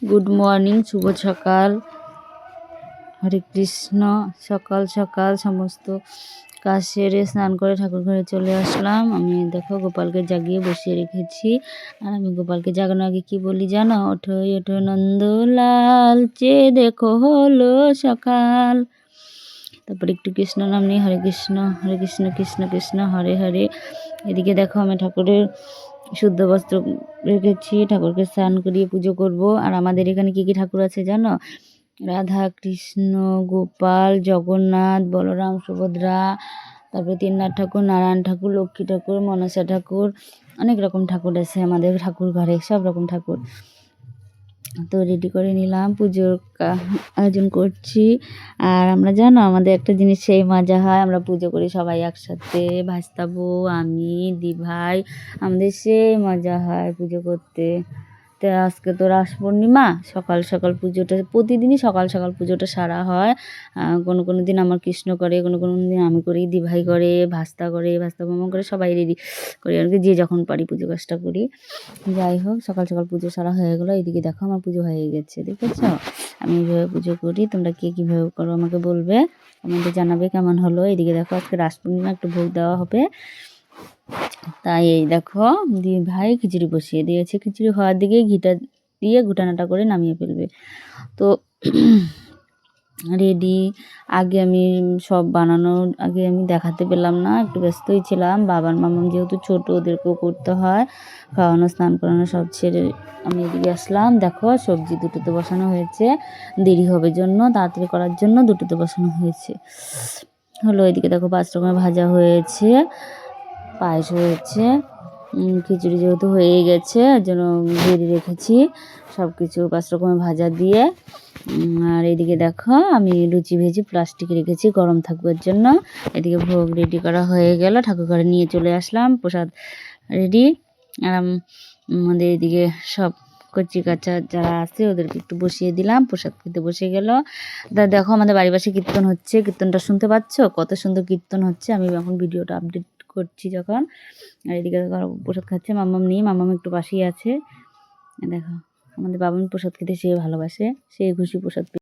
Good morning, শুভ সকাল, হরে কৃষ্ণ। সকাল সকাল সমস্ত কাজ সেরে স্নান করে ঠাকুর ঘরে চলে আসলাম। আমি দেখো গোপালকে জাগিয়ে বসিয়ে রেখেছি। আর আমি গোপালকে জাগানোর আগে কি বলি জানো? ওঠো ওঠো নন্দলাল, চেয়ে দেখো হলো সকাল। তারপর একটু কৃষ্ণ নাম নিয়ে হরে কৃষ্ণ কৃষ্ণ কৃষ্ণ হরে হরে। এদিকে দেখো আমি ঠাকুরের শুদ্ধ বস্ত্র রেখেছি, ঠাকুরকে স্নান করিয়ে পুজো করব। আর আমাদের এখানে কি কি ঠাকুর আছে জানো? রাধা কৃষ্ণ, গোপাল, জগন্নাথ, বলরাম, সুভদ্রা, তারপরে তিননাথ ঠাকুর, নারায়ণ ঠাকুর, লক্ষ্মী ঠাকুর, মনসা ঠাকুর, অনেক রকম ঠাকুর আছে আমাদের ঠাকুর ঘরে, সব রকম ঠাকুর। তো রেডি করে নিলাম, পুজোর আয়োজন করছি। আর আমরা জানো আমাদের একটা জিনিস সেই মজা হয়, আমরা পুজো করি সবাই একসাথে, ভাস্তাবো, আমি, দিভাই, আমাদের সেই মজা হয় পুজো করতে। তো আজকে তো রাস পূর্ণিমা, সকাল সকাল পুজোটা প্রতিদিনই সকাল সকাল পুজোটা সারা হয়। কোনো কোনো দিন আমার কৃষ্ণ করে, কোনো কোনো দিন আমি করি, দিভাই করে, ভাস্তা মামা করে, সবাই রেডি করি আর কি, যে যখন পারি পুজো কাজটা করি। যাই হোক, সকাল সকাল পুজো সারা হয়ে গেলো। এদিকে দেখো আমার পুজো হয়ে গেছে, দেখেছ? আমি এইভাবে পুজো করি, তোমরা কে কীভাবে করো আমাকে বলবে, আমাকে জানাবে কেমন হলো। এদিকে দেখো আজকে রাস পূর্ণিমা, একটু ভোগ দেওয়া হবে। তাই এই দেখো ভাই খিচুড়ি বসিয়ে দিয়েছে, খিচুড়ি হওয়ার দিকে ঘিটা দিয়ে ঘুটানাটা করে নামিয়ে ফেলবে। তো রেডি আগে আমি সব বানানোর আগে আমি দেখাতে পেলাম না, একটু ব্যস্তই ছিলাম। বাবার মামাম যেহেতু ছোট, ওদেরকেও করতে হয়, খাওয়ানো স্নান করানো সব ছেড়ে আমি এদিকে আসলাম। দেখো সবজি দুটোতে বসানো হয়েছে, দেরি হবে জন্য, তাড়াতাড়ি করার জন্য দুটোতে বসানো হয়েছে হলো। এদিকে দেখো 5 রকমের ভাজা হয়েছে, পায়েস হয়েছে, খিচুড়ি যেহেতু হয়ে গেছে এর জন্য রেডি রেখেছি সব কিছু 5 রকমের ভাজা দিয়ে। আর এদিকে দেখো আমি লুচি ভেজে প্লাস্টিকে রেখেছি গরম থাকবার জন্য। এদিকে ভোগ রেডি করা হয়ে গেল, ঠাকুর ঘরে নিয়ে চলে আসলাম, প্রসাদ রেডি। আর আমাদের এদিকে সব কচি কাঁচা যারা আছে ওদেরকে একটু বসিয়ে দিলাম, প্রসাদ খেতে বসে গেল। দেখো আমাদের বাড়ি পাশে কীর্তন হচ্ছে, কীর্তনটা শুনতে পাচ্ছ? কত সুন্দর কীর্তন হচ্ছে। আমি এখন ভিডিওটা আপডেট করছি যখন। আর এদিকে প্রসাদ খাচ্ছে মাম্মাম নিয়ে, মাম্মাম একটু পাশেই আছে। দেখো আমাদের বাবা প্রসাদ খেতে সে ভালোবাসে, সে খুশি প্রসাদ